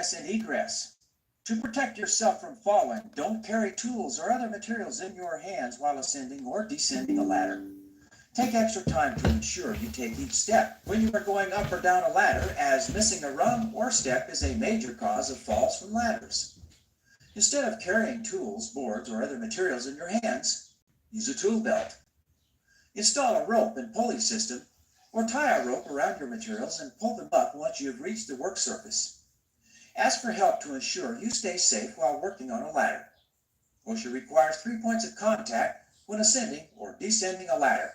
ingress and egress. To protect yourself from falling, don't carry tools or other materials in your hands while ascending or descending a ladder. Take extra time to ensure you take each step when you are going up or down a ladder, as missing a rung or step is a major cause of falls from ladders. Instead of carrying tools, boards, or other materials in your hands, use a tool belt. Install a rope and pulley system, or tie a rope around your materials and pull them up once you have reached the work surface. Ask for help to ensure you stay safe while working on a ladder. OSHA requires 3 points of contact when ascending or descending a ladder.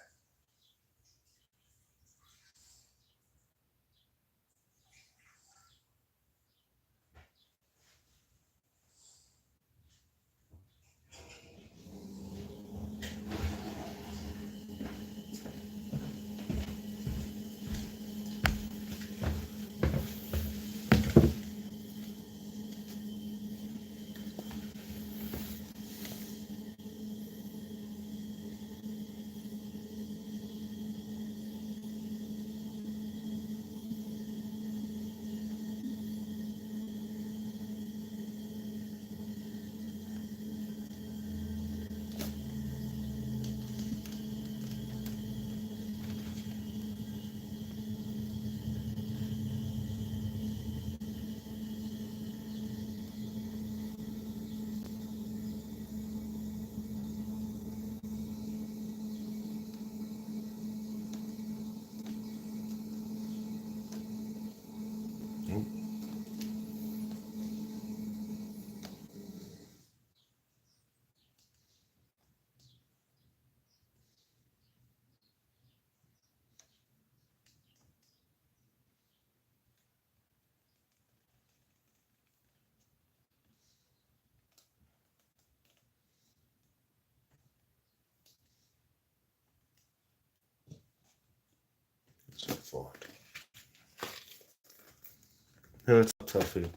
So forward. No, it's not tough for you.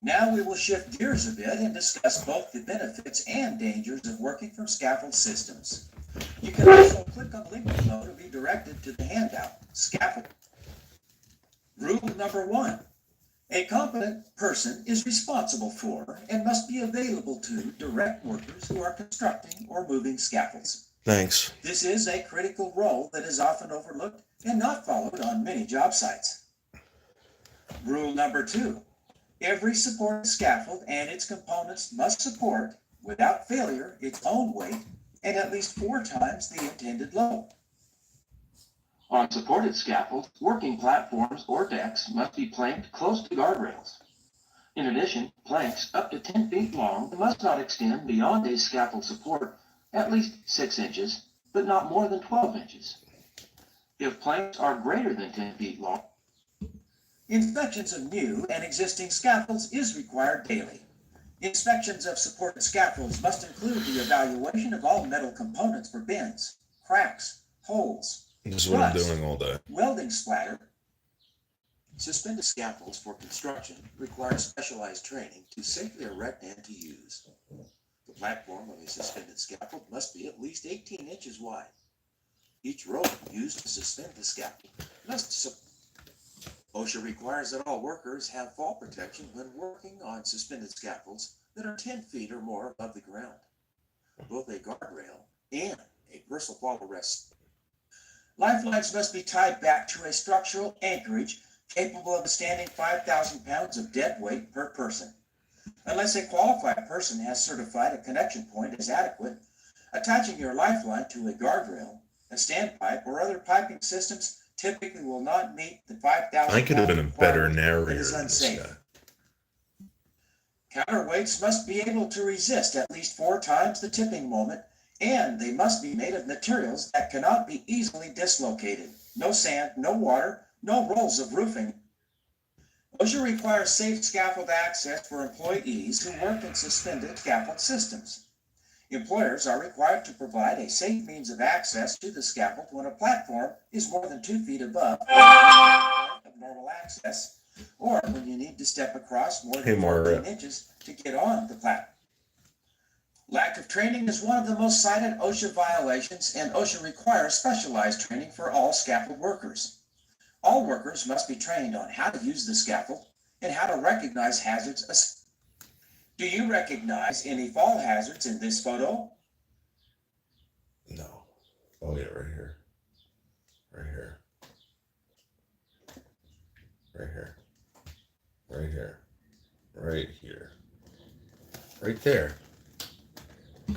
Now we will shift gears a bit and discuss both the benefits and dangers of working from scaffold systems. You can also click on the link below to be directed to the handout, Scaffold. Rule number 1. A competent person is responsible for and must be available to direct workers who are constructing or moving scaffolds. Thanks. This is a critical role that is often overlooked and not followed on many job sites. Rule number 2. Every supported scaffold and its components must support, without failure, its own weight and at least 4 times the intended load. On supported scaffolds, working platforms or decks must be planked close to guardrails. In addition, planks up to 10 feet long must not extend beyond a scaffold support at least 6 inches, but not more than 12 inches. If planks are greater than 10 feet long, inspections of new and existing scaffolds is required daily. Inspections of supported scaffolds must include the evaluation of all metal components for bends, cracks, holes, This is what I'm doing all day. welding splatter. Suspended scaffolds for construction require specialized training to safely erect and to use. The platform of a suspended scaffold must be at least 18 inches wide. Each rope used to suspend the scaffold must OSHA requires that all workers have fall protection when working on suspended scaffolds that are 10 feet or more above the ground. Both a guardrail and a personal fall arrest. Lifelines must be tied back to a structural anchorage capable of withstanding 5,000 pounds of dead weight per person. Unless a qualified person has certified a connection point is adequate, attaching your lifeline to a guardrail, a standpipe, or other piping systems typically will not meet the 5,000 I could have been a better requirement. narrator It is than this unsafe. guy. Counterweights must be able to resist at least 4 times the tipping moment, and they must be made of materials that cannot be easily dislocated. No sand, no water, no rolls of roofing. OSHA requires safe scaffold access for employees who work in suspended scaffold systems. Employers are required to provide a safe means of access to the scaffold when a platform is more than 2 feet above of normal access, or when you need to step across more Hey, than 14 Margaret. inches to get on the platform. Lack of training is one of the most cited OSHA violations, and OSHA requires specialized training for all scaffold workers. All workers must be trained on how to use the scaffold and how to recognize hazards. Do you recognize any fall hazards in this photo? No. Oh yeah, right here. Right here. Right here. Right here. Right here. Right there.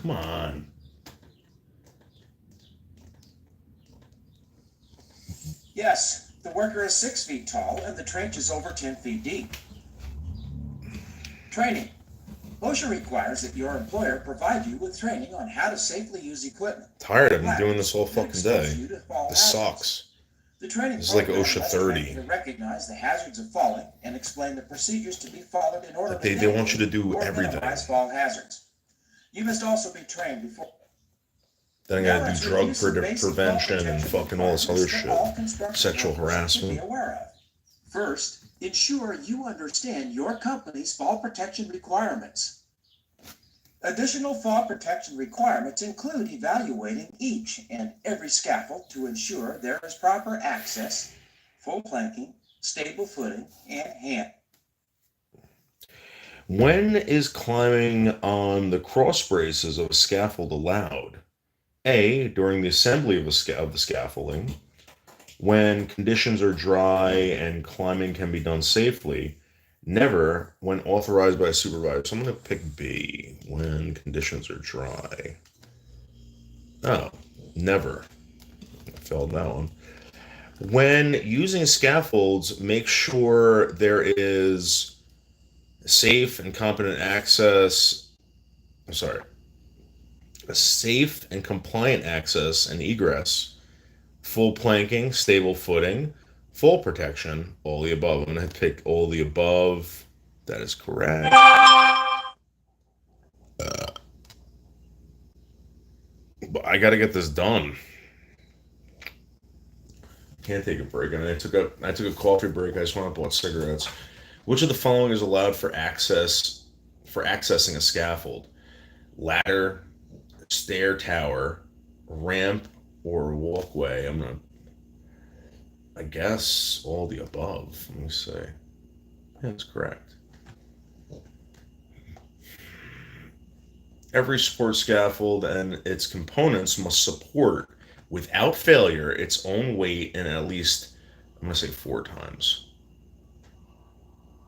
Come on. Yes, the worker is 6 feet tall and the trench is over 10 feet deep. Training. OSHA requires that your employer provide you with training on how to safely use equipment. Tired. I've been doing this all fucking day. This hazards. sucks. The training This is like program OSHA must 30. train you to recognize the hazards of falling and explain the procedures to be followed in order Like to they want you to mitigate do or everything. minimize fall hazards. You must also be trained before. Then I gotta do drug prevention and fucking all this other shit. Sexual harassment. First, ensure you understand your company's fall protection requirements. Additional fall protection requirements include evaluating each and every scaffold to ensure there is proper access, full planking, stable footing, and hand. When is climbing on the cross braces of a scaffold allowed? A, during the assembly of the scaffolding, when conditions are dry and climbing can be done safely. Never when authorized by a supervisor. So I'm going to pick B, when conditions are dry. Oh, never. I failed that one. When using scaffolds, make sure there is safe and competent access. I'm sorry. A safe and compliant access and egress, full planking, stable footing, full protection, all the above. I'm going to pick all the above. That is correct. But I got to get this done. Can't take a break. And I took a coffee break. I just went up and bought cigarettes. Which of the following is allowed for accessing a scaffold? Ladder, stair tower, ramp, or walkway? I guess all the above. Let me see. That's correct. Every support scaffold and its components must support, without failure, its own weight in at least, I'm going to say 4 times.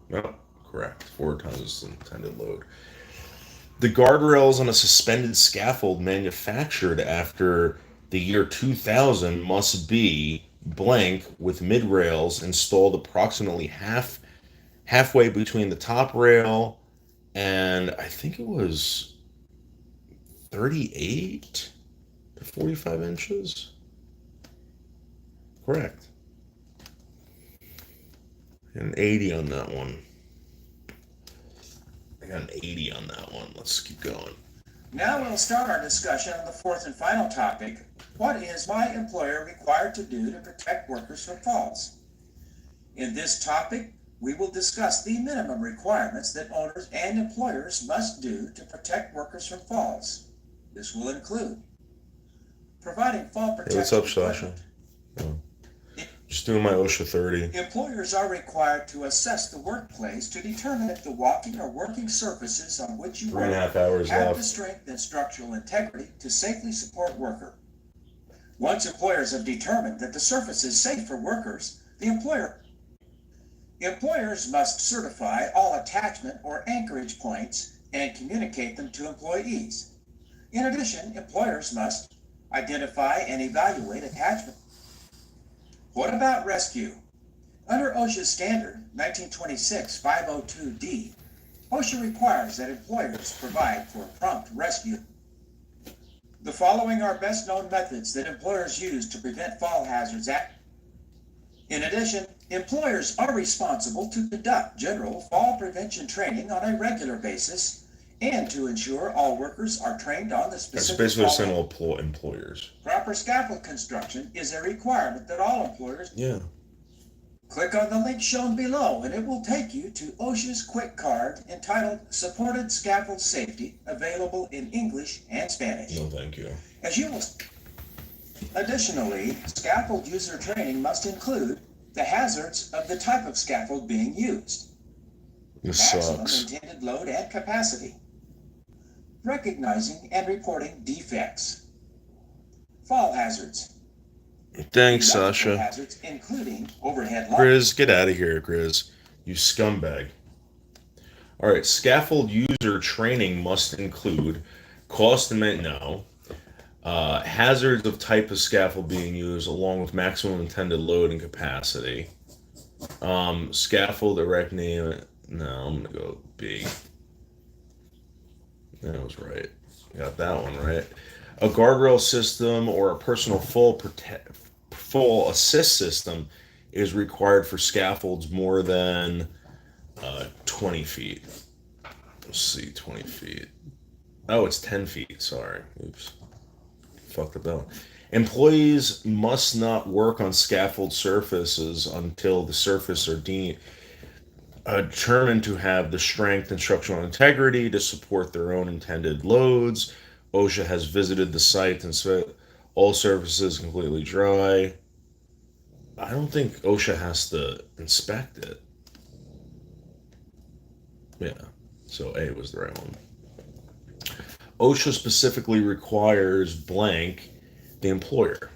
No, correct. 4 times the intended load. The guardrails on a suspended scaffold manufactured after the year 2000 must be blank with mid rails installed approximately halfway between the top rail and I think it was 38 to 45 inches. Correct. An 80 on that one. I got an 80 on that one. Let's keep going. Now we'll start our discussion on the fourth and final topic. What is my employer required to do to protect workers from falls? In this topic, we will discuss the minimum requirements that owners and employers must do to protect workers from falls. This will include providing fall protection. Hey, what's up, Sasha? Oh. Just doing my OSHA 30. Employers are required to assess the workplace to determine if the walking or working surfaces on which you work 3.5 hours have left. the strength and structural integrity to safely support worker. Once employers have determined that the surface is safe for workers, employers must certify all attachment or anchorage points and communicate them to employees. In addition, employers must identify and evaluate attachment. What about rescue? Under OSHA Standard 1926-502D, OSHA requires that employers provide for prompt rescue. The following are best known methods that employers use to prevent fall hazards. In addition, employers are responsible to conduct general fall prevention training on a regular basis and to ensure all workers are trained on the specific. That's basically saying all employers. Proper scaffold construction is a requirement that all employers. Yeah. Click on the link shown below and it will take you to OSHA's quick card entitled Supported Scaffold Safety, available in English and Spanish. No, thank you. As you will. Additionally, scaffold user training must include the hazards of the type of scaffold being used, This maximum sucks. intended load and capacity, recognizing and reporting defects, fall hazards, Thanks, electrical Sasha. hazards including overhead lines. Grizz, get out of here, Grizz. You scumbag. All right, scaffold user training must include cost and hazards of type of scaffold being used, along with maximum intended load and capacity. Scaffold erect name. No, I'm gonna go B. That was right. Got that one right. A guardrail system or a personal full assist system is required for scaffolds more than 20 feet. Let's see, 20 feet. Oh, it's 10 feet. Sorry. Oops. Fucked up that one. Employees must not work on scaffold surfaces until the surface are determined to have the strength and structural integrity to support their own intended loads. OSHA has visited the site and said all surfaces completely dry. I don't think OSHA has to inspect it. Yeah, so A was the right one. OSHA specifically requires blank the employer.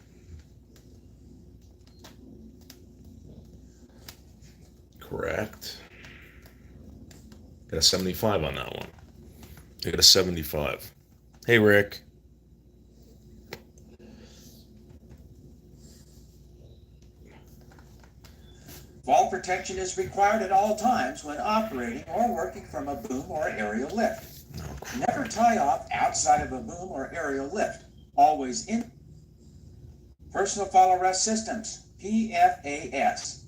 Correct. Got a 75 on that one. I got a 75. Hey, Rick. Fall protection is required at all times when operating or working from a boom or aerial lift. Never tie off outside of a boom or aerial lift. Always in. Personal fall arrest systems, PFAS.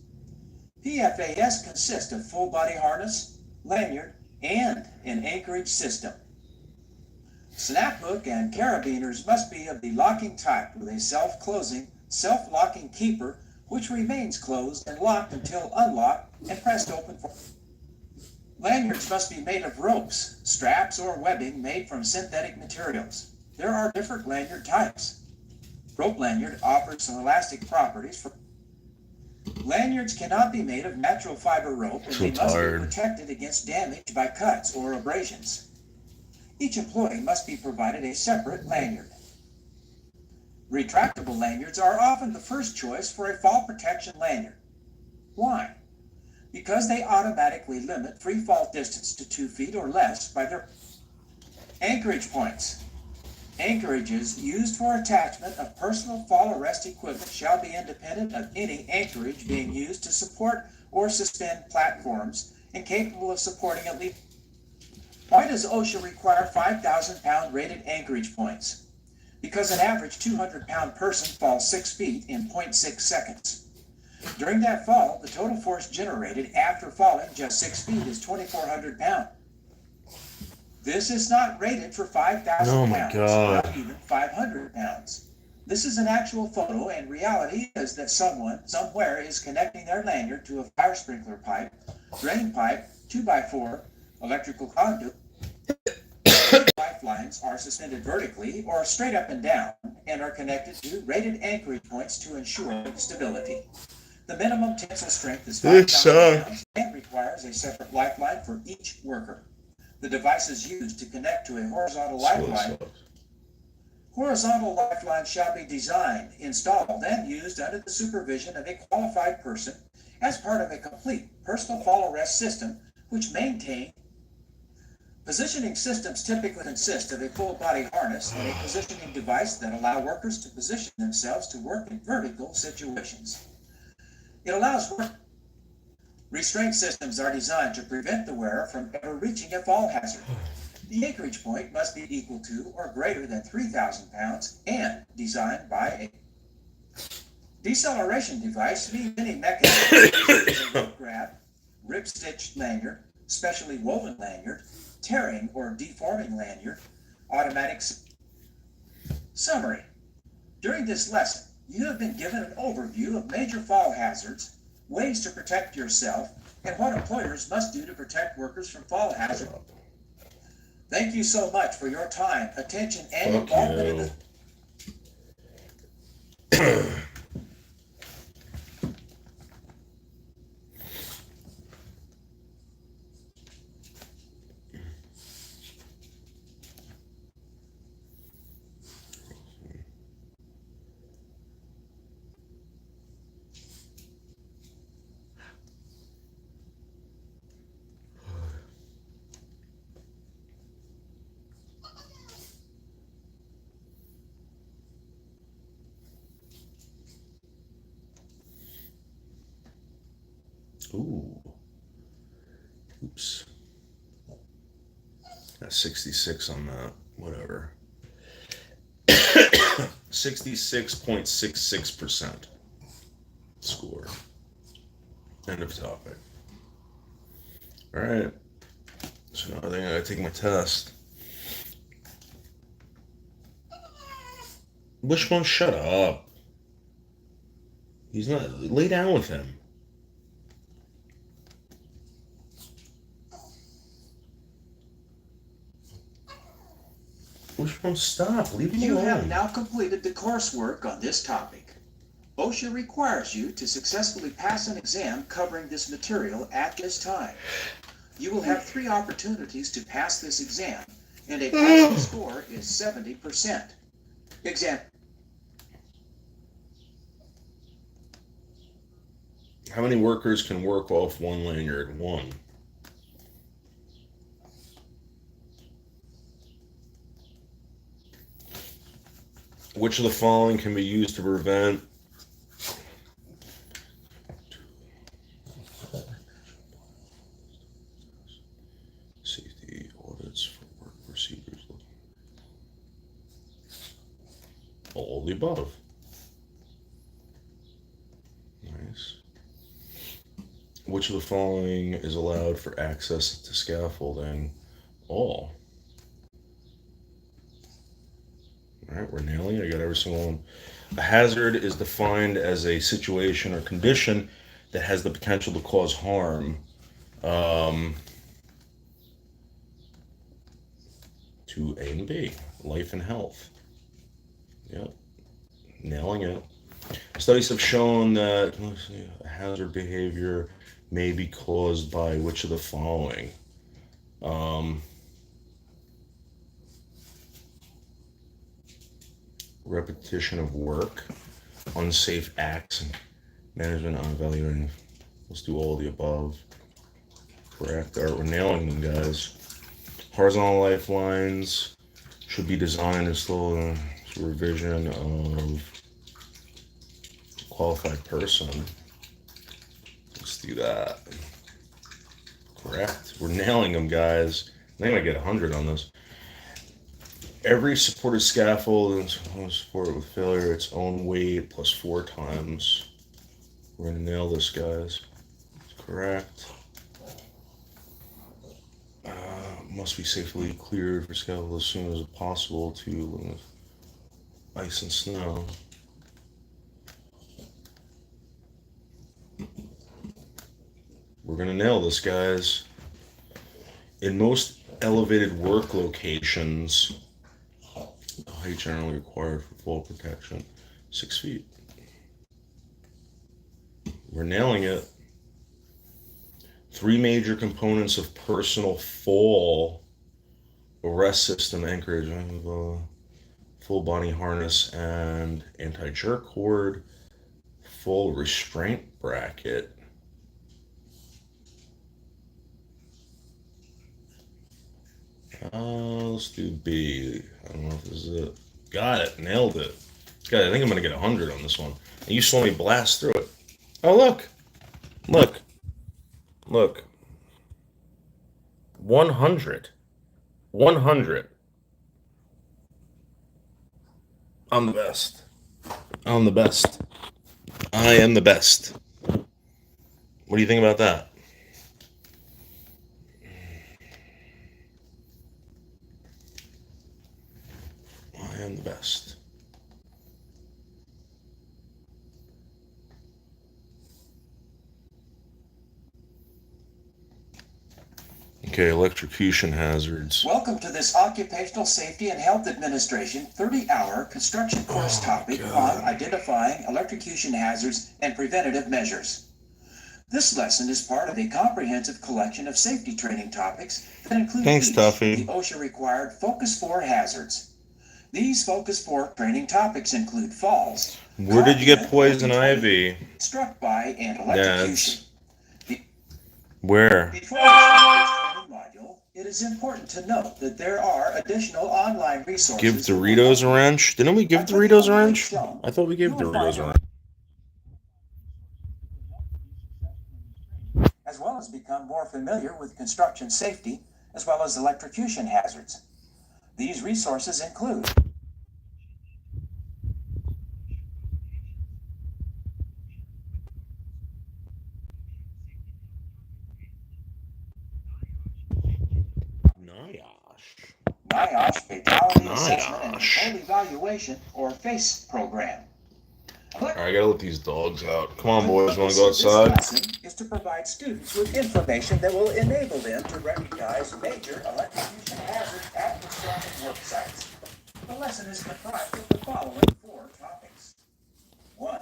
PFAS consists of full body harness, lanyard, and an anchorage system. Snap hook and carabiners must be of the locking type with a self-closing, self-locking keeper which remains closed and locked until unlocked and pressed open for. Lanyards must be made of ropes, straps, or webbing made from synthetic materials. There are different lanyard types. Rope lanyard offers some elastic properties. Lanyards cannot be made of natural fiber rope and they must be protected against damage by cuts or abrasions. Each employee must be provided a separate lanyard. Retractable lanyards are often the first choice for a fall protection lanyard. Why? Because they automatically limit free fall distance to 2 feet or less by their anchorage points. Anchorages used for attachment of personal fall arrest equipment shall be independent of any anchorage being used to support or suspend platforms and capable of supporting at least. Why does OSHA require 5,000-pound rated anchorage points? Because an average 200-pound person falls 6 feet in 0.6 seconds. During that fall, the total force generated after falling just 6 feet is 2,400 pounds. This is not rated for 5,000 pounds, not even 500 pounds. This is an actual photo, and reality is that someone, somewhere, is connecting their lanyard to a fire sprinkler pipe, drain pipe, 2x4, electrical conduit. Lifelines are suspended vertically or straight up and down and are connected to rated anchorage points to ensure stability. The minimum tensile strength is 5,000 pounds and requires a separate lifeline for each worker. The device is used to connect to a horizontal lifeline. Horizontal lifeline shall be designed, installed, and used under the supervision of a qualified person as part of a complete personal fall arrest system which maintains. Positioning systems typically consist of a full body harness and a positioning device that allow workers to position themselves to work in vertical situations. It allows work. Restraint systems are designed to prevent the wearer from ever reaching a fall hazard. The anchorage point must be equal to or greater than 3,000 pounds and designed by a deceleration device, means any mechanism such as a rope grab, rib stitched lanyard, specially woven lanyard, tearing or deforming lanyard, automatic. Summary. During this lesson, you have been given an overview of major fall hazards, ways to protect yourself, and what employers must do to protect workers from fall hazard. Thank you so much for your time, attention, and Fuck involvement in you. the... Ooh. Oops. Got 66 on that. Whatever. 66.66% score. End of topic. Alright. So now I think I gotta take my test. Wishbone, shut up. He's not. Lay down with him. Wishbone, stop. Leave him You alone. have now completed the coursework on this topic. OSHA requires you to successfully pass an exam covering this material at this time. You will have 3 opportunities to pass this exam, and a passing score is 70%. Exam. How many workers can work off one lanyard? 1. Which of the following can be used to prevent safety audits for work procedures? All the above. Nice. Which of the following is allowed for access to scaffolding? All. All right, we're nailing it. I got every single one. A hazard is defined as a situation or condition that has the potential to cause harm to A and B, life and health. Yep, nailing it. Studies have shown that hazard behavior may be caused by which of the following? Repetition of work, unsafe acts, and management on evaluating. Let's do all of the above. Correct. All right, we're nailing them, guys. Horizontal lifelines should be designed as slow revision of qualified person. Let's do that. Correct. We're nailing them, guys. I think I get 100 on this. Every supported scaffold is supported with failure its own weight plus 4 times. We're gonna nail this, guys. It's correct. Must be safely cleared for scaffold as soon as possible to ice and snow. We're gonna nail this, guys. In most elevated work locations, the height generally required for fall protection, 6 feet. We're nailing it. 3 major components of personal fall arrest system anchorage, full body harness and anti-jerk cord, full restraint bracket. Let's do B. I don't know if this is it. Got it. Nailed it. God, I think I'm going to get 100 on this one. And you saw me blast through it. Oh, look. Look. Look. 100. 100. I'm the best. I'm the best. I am the best. What do you think about that? I am the best. Okay, electrocution hazards. Welcome to this Occupational Safety and Health Administration 30-hour construction course topic on identifying electrocution hazards and preventative measures. This lesson is part of a comprehensive collection of safety training topics that include Thanks, each Tuffy. of the OSHA-required Focus 4 hazards. These Focus 4 training topics include falls, Where did you get caught in poison or ivy? struck by, and electrocution. Where? Before we start this training module, it is important to note that there are additional online resources. Give Doritos a wrench? Didn't we give Doritos a wrench? I thought we gave Doritos a wrench. As well as become more familiar with construction safety, as well as electrocution hazards. These resources include NIOSH Fatality Assessment and Control Evaluation, or FACE program. Alright, I gotta let these dogs out. Come on, boys, wanna go outside? This lesson is to provide students with information that will enable them to recognize major electrocution hazards at construction work sites. The lesson is comprised of the following 4 topics. 1.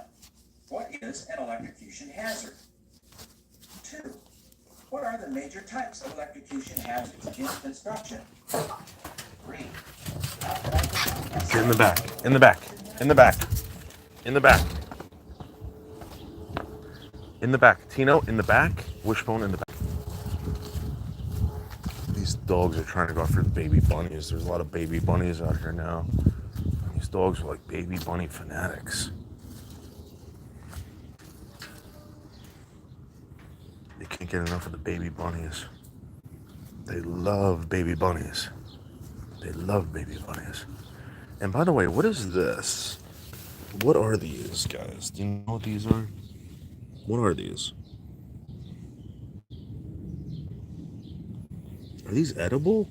What is an electrocution hazard? 2. What are the major types of electrocution hazards in construction? 3. Get in the back. In the back. In the back. In the back. In the back. Tino, in the back. Wishbone in the back. These dogs are trying to go after the baby bunnies. There's a lot of baby bunnies out here now. These dogs are like baby bunny fanatics. They can't get enough of the baby bunnies. They love baby bunnies. They love baby bunnies. And by the way, what is this? What are these, guys? Do you know what these are? What are these? Are these edible?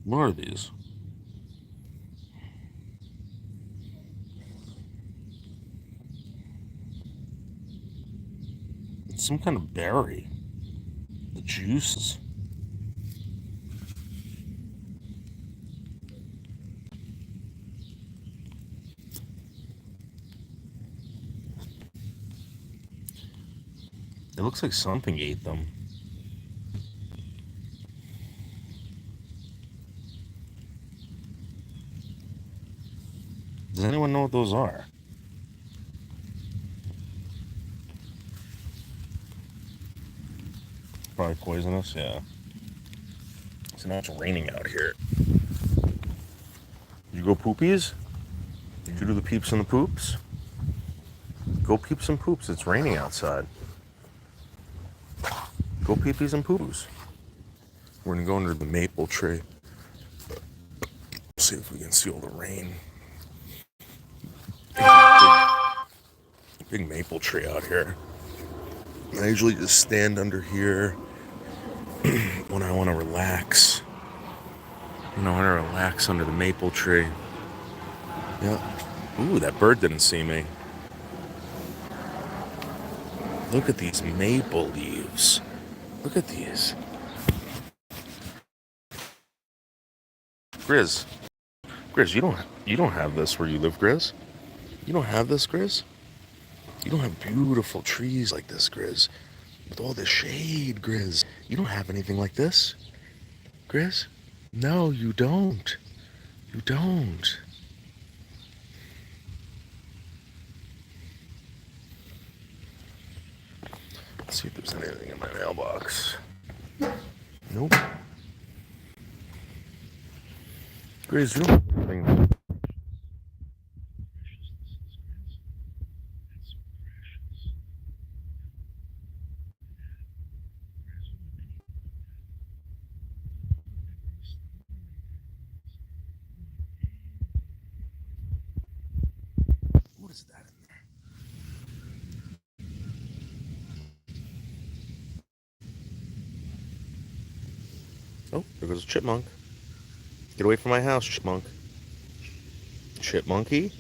What are these? It's some kind of berry. The juices. It looks like something ate them. Does anyone know what those are? Probably poisonous, yeah. So now it's raining out here. You go poopies? Did you do the peeps and the poops? Go peeps and poops, it's raining outside. Go peepies and poos. We're gonna go under the maple tree. See if we can see all the rain. Big maple tree out here. I usually just stand under here when I want to relax. When I want to relax under the maple tree. Yeah. Ooh, that bird didn't see me. Look at these maple leaves. Look at these. Grizz, you don't have this where you live, Grizz. You don't have this, Grizz. You don't have beautiful trees like this, Grizz. With all this shade, Grizz. You don't have anything like this, Grizz. No, you don't. You don't. Let's see if there's anything in my mailbox. Nope. Grizz, you don't have anything. What is that in there? Oh, there goes a chipmunk. Get away from my house, chipmunk. Chipmunky?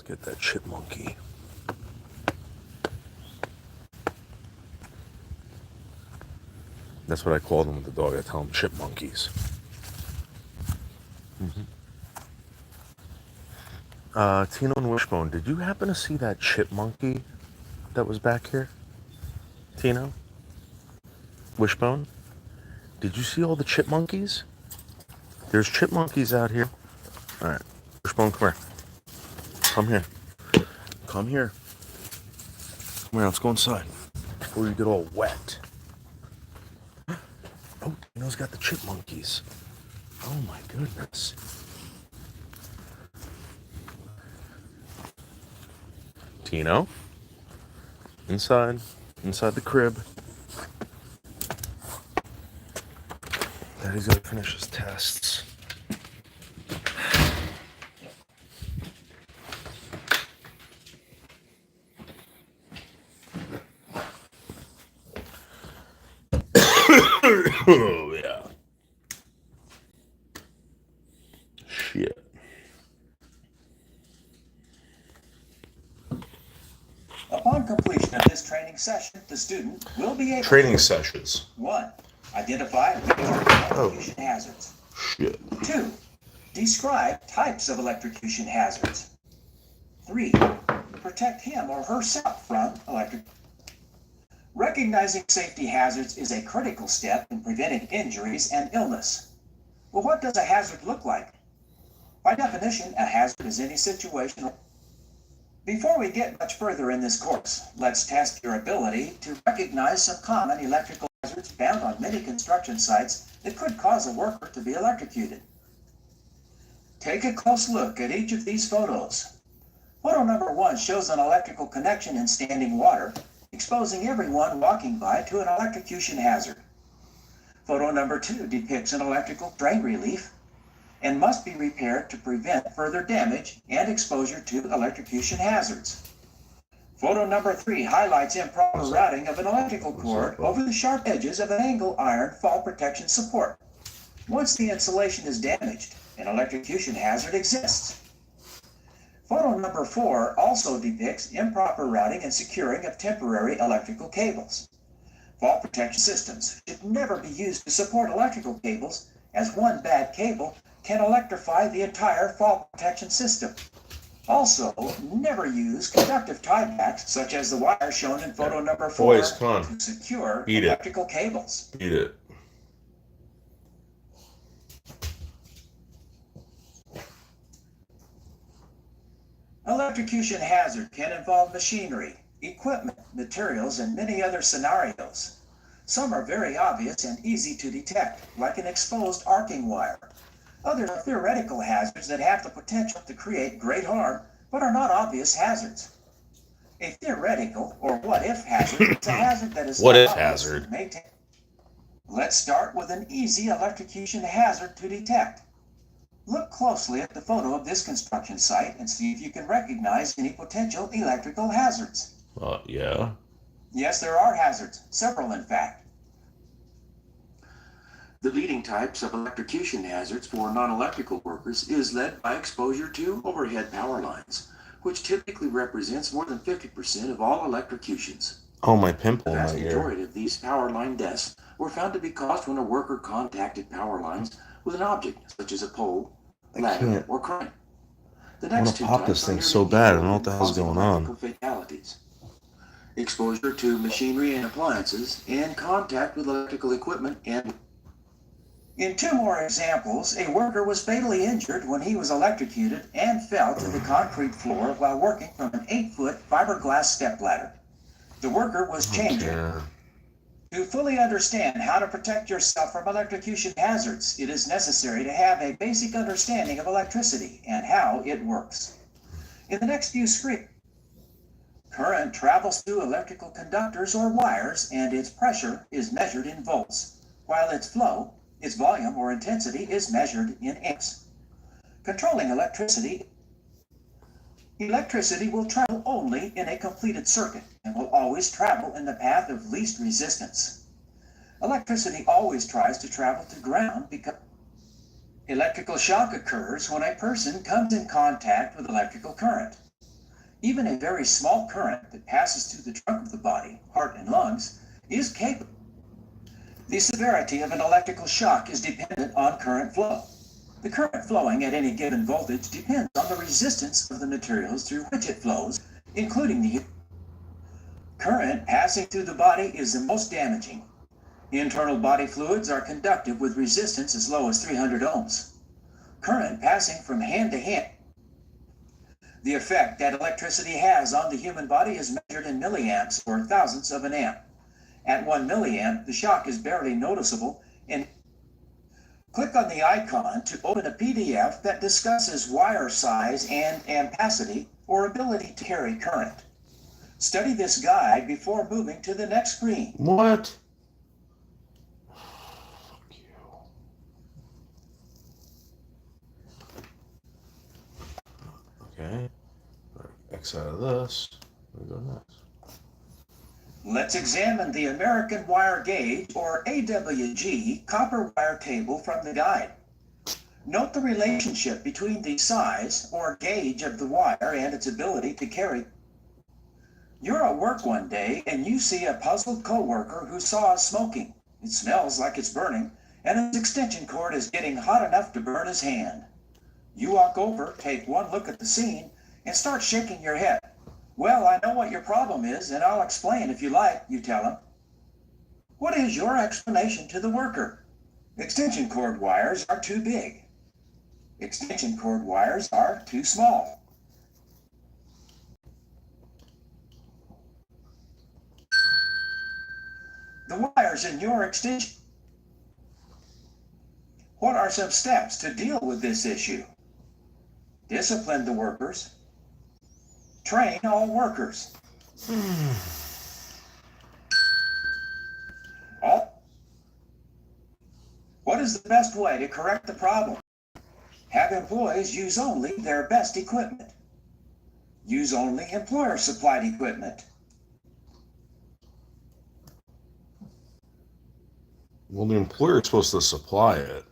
Get that chipmunky. That's what I call them with the dog. I tell them chipmunkies. Tino and Wishbone, did you happen to see that chipmunky that was back here? Tino? Wishbone? Did you see all the chipmunkies? There's chipmunkies out here. All right. Wishbone, come here. Come here. Come here. Come here, let's go inside before you get all wet. Oh, Tino's got the chipmunkies. Oh my goodness. Tino? Inside the crib. Daddy's gotta finish his tests. Oh, yeah. Shit. Upon completion of this training session, the student will be able Training to sessions. 1. Identify electrocution hazards. Shit. 2. Describe types of electrocution hazards. 3. Protect him or herself from electric. Recognizing safety hazards is a critical step in preventing injuries and illness. Well, what does a hazard look like? By definition, a hazard is any situation. Before we get much further in this course, let's test your ability to recognize some common electrical hazards found on many construction sites that could cause a worker to be electrocuted. Take a close look at each of these photos. Photo number 1 shows an electrical connection in standing water, exposing everyone walking by to an electrocution hazard. Photo number 2 depicts an electrical drain relief and must be repaired to prevent further damage and exposure to electrocution hazards. Photo number 3 highlights improper routing of an electrical cord over the sharp edges of an angle iron fall protection support. Once the insulation is damaged, an electrocution hazard exists. Photo number 4 also depicts improper routing and securing of temporary electrical cables. Fall protection systems should never be used to support electrical cables, as one bad cable can electrify the entire fall protection system. Also, never use conductive tiebacks such as the wire shown in photo number 4 Boys, come on. to secure Eat electrical cables. Eat it. Electrocution hazard can involve machinery, equipment, materials, and many other scenarios. Some are very obvious and easy to detect, like an exposed arcing wire. Others are theoretical hazards that have the potential to create great harm, but are not obvious hazards. A theoretical, or what-if hazard, is a hazard that is What-if not obvious hazard? and may take. Let's start with an easy electrocution hazard to detect. Look closely at the photo of this construction site and see if you can recognize any potential electrical hazards. Yeah. Yes, there are hazards, several in fact. The leading types of electrocution hazards for non-electrical workers is led by exposure to overhead power lines, which typically represents more than 50% of all electrocutions. Oh, my The pimple in vast my ear. majority of these power line deaths were found to be caused when a worker contacted power lines with an object, such as a pole, ladder, can't. or crane. The I wanna next two pop types this are thing nearly so bad, I don't know equal what the in hell's causing going on. electrical fatalities. Exposure to machinery and appliances, and contact with electrical equipment and. In 2 more examples, a worker was fatally injured when he was electrocuted and fell to the concrete floor while working from an 8-foot fiberglass stepladder. The worker was chain driven. Yeah. To fully understand how to protect yourself from electrocution hazards, it is necessary to have a basic understanding of electricity and how it works. In the next few screens, current travels through electrical conductors or wires, and its pressure is measured in volts, while its flow, its volume or intensity, is measured in amps. Controlling electricity will travel only in a completed circuit and will always travel in the path of least resistance. Electricity always tries to travel to ground because electrical shock occurs when a person comes in contact with electrical current. Even a very small current that passes through the trunk of the body, heart and lungs, is capable. The severity of an electrical shock is dependent on current flow. The current flowing at any given voltage depends on the resistance of the materials through which it flows, including the current passing through the body is the most damaging. Internal body fluids are conductive with resistance as low as 300 ohms. Current passing from hand to hand. The effect that electricity has on the human body is measured in milliamps or thousandths of an amp. At 1 milliamp, the shock is barely noticeable, and click on the icon to open a PDF that discusses wire size and ampacity or ability to carry current. Study this guide before moving to the next screen. What? Fuck you. Okay. X out of this. We go next. Let's examine the American Wire Gauge, or AWG, copper wire table from the guide. Note the relationship between the size, or gauge, of the wire and its ability to carry. You're at work one day and you see a puzzled coworker who saw us smoking. It smells like it's burning, and his extension cord is getting hot enough to burn his hand. You walk over, take one look at the scene, and start shaking your head. Well, I know what your problem is, and I'll explain if you like, you tell him. What is your explanation to the worker? Extension cord wires are too big. Extension cord wires are too small. The wires in your extension. What are some steps to deal with this issue? Discipline the workers. Train all workers. What is the best way to correct the problem? Have employees use only their best equipment. Use only employer-supplied equipment. Well, the employer is supposed to supply it.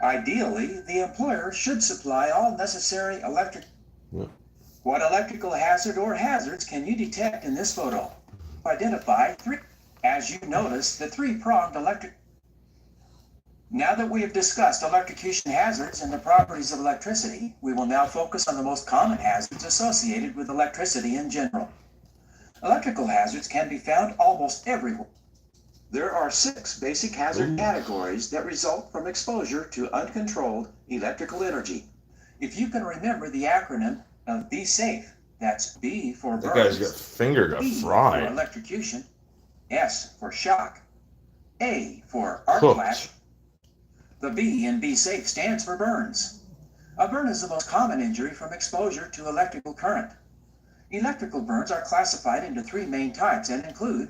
Ideally, the employer should supply all necessary electric. Yeah. What electrical hazard or hazards can you detect in this photo? Identify three. As you notice, the three-pronged electric. Now that we have discussed electrocution hazards and the properties of electricity, we will now focus on the most common hazards associated with electricity in general. Electrical hazards can be found almost everywhere. There are 6 basic hazard categories that result from exposure to uncontrolled electrical energy. If you can remember the acronym of Be Safe, that's B for burns, That guy's got finger got E for fried. electrocution, S for shock, A for arc Cooked. flash. The B in Be Safe stands for burns. A burn is the most common injury from exposure to electrical current. Electrical burns are classified into 3 main types and include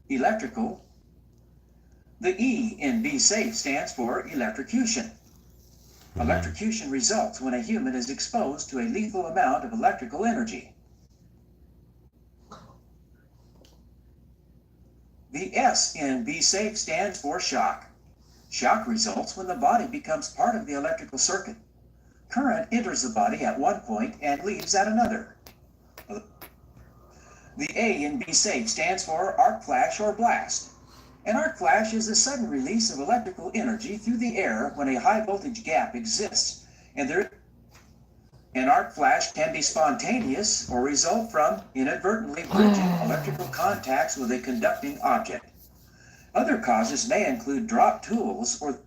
electrical. The E in Be Safe stands for electrocution. Electrocution results when a human is exposed to a lethal amount of electrical energy. The S in Be Safe stands for shock. Shock results when the body becomes part of the electrical circuit. Current enters the body at one point and leaves at another. The A in Be Safe stands for arc flash or blast. An arc flash is the sudden release of electrical energy through the air when a high voltage gap exists, and an arc flash can be spontaneous or result from inadvertently bridging electrical contacts with a conducting object. Other causes may include dropped tools or.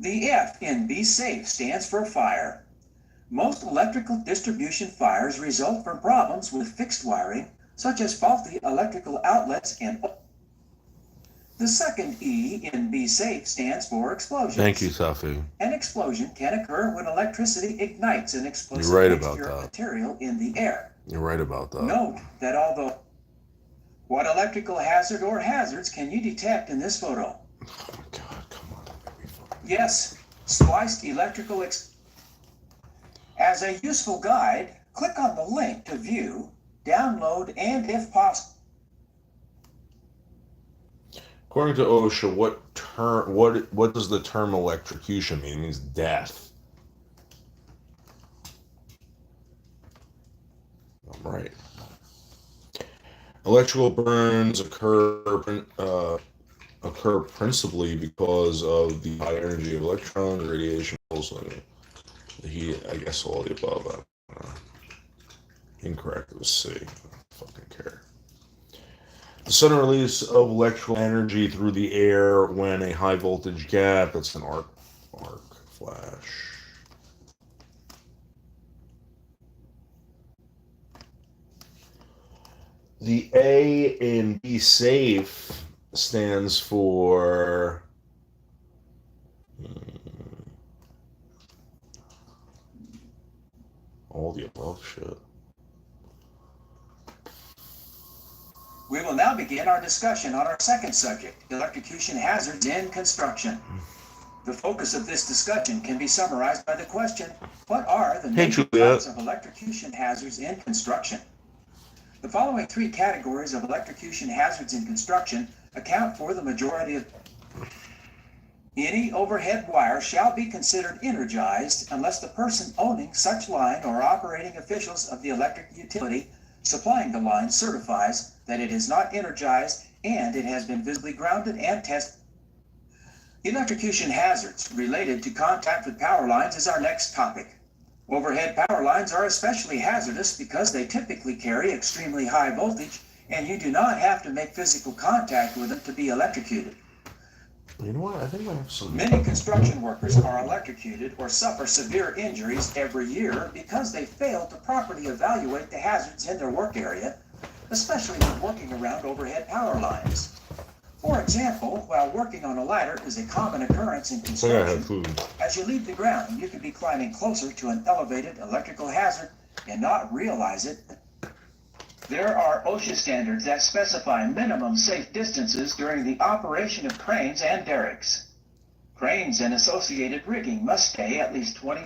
The F in Be Safe stands for fire. Most electrical distribution fires result from problems with fixed wiring, such as faulty electrical outlets and. The second E in Be Safe stands for explosions. Thank you, Safi. An explosion can occur when electricity ignites an explosive You're right about mixture of that. material in the air. You're right about that. Note that although. What electrical hazard or hazards can you detect in this photo? Oh my God, come on. That made me fucking... Yes, spliced electrical. As a useful guide, click on the link to view, download, and if possible. According to OSHA, what does the term electrocution mean? It means death. Electrical burns occur principally because of the high energy of electrons, radiation, also the heat. I guess all the above. Incorrect. It was C. I don't fucking care. The sudden release of electrical energy through the air when a high voltage gap. That's an arc flash. The A in be safe stands for all the above shit. We will now begin our discussion on our second subject, electrocution hazards in construction. The focus of this discussion can be summarized by the question, what are the major types of electrocution hazards in construction? The following three categories of electrocution hazards in construction account for the majority of any overhead wire shall be considered energized unless the person owning such line or operating officials of the electric utility supplying the line certifies that it is not energized and it has been visibly grounded and tested. Electrocution hazards related to contact with power lines is our next topic. Overhead power lines are especially hazardous because they typically carry extremely high voltage and you do not have to make physical contact with them to be electrocuted. You know what? I think I have some. Many construction workers are electrocuted or suffer severe injuries every year because they fail to properly evaluate the hazards in their work area, especially when working around overhead power lines. For example, while working on a ladder is a common occurrence in construction, as you leave the ground, you can be climbing closer to an elevated electrical hazard and not realize it. There are OSHA standards that specify minimum safe distances during the operation of cranes and derricks. Cranes and associated rigging must stay at least 20.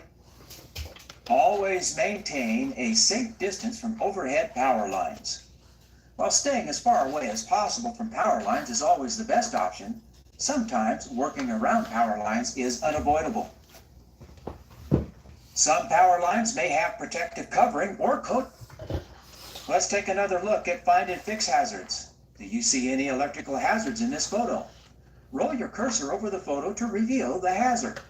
Always maintain a safe distance from overhead power lines. While staying as far away as possible from power lines is always the best option, sometimes working around power lines is unavoidable. Some power lines may have protective covering or coat. Let's take another look at find and fix hazards. Do you see any electrical hazards in this photo? Roll your cursor over the photo to reveal the hazard.